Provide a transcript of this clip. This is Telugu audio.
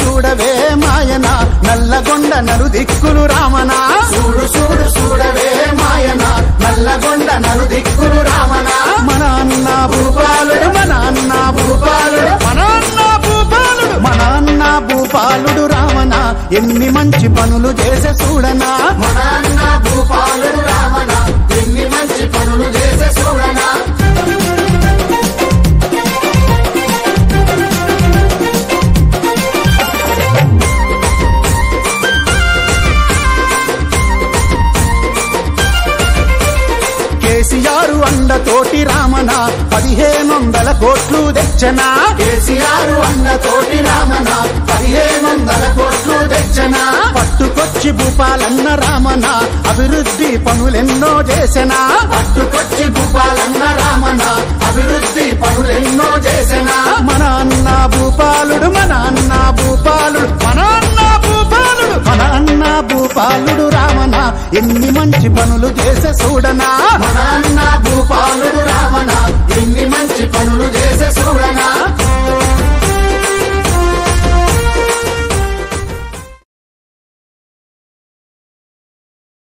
చూడవే మాయన నల్లగొండ నలుదిక్కులు రామన చూడు చూడు చూడవే మాయన నల్లగొండ నలుదిక్కులు రామన మన అన్న భూపాలుడు మన అన్న భూపాలుడు మన అన్న భూపాలుడు మన అన్న భూపాలుడు రామన ఎన్ని మంచి పనులు చేసే చూడనా మన అన్న భూపాలుడు రామన ఎన్ని మంచి పనులు చేసే చూడనా కేసీఆర్ అండతోటి రామన 1500 కోట్లు తెచ్చనా కేసీఆర్ అన్నతోటి రామన 1500 కోట్లు తెచ్చనా పట్టుకొచ్చి భూపాలన్న రామన అభివృద్ధి పనులెన్నో చేసెనా పట్టుకొచ్చి భూపాలన్న రామన అభివృద్ధి పనులెన్నో చేసెనా మన అన్న భూపాలుడు మన అన్న భూపాలుడు మన అన్న భూపాలుడు మన అన్న భూపాలుడు రామన ఎన్ని మంచి పనులు చేసే చూడనా మన అన్న భూపాలుడు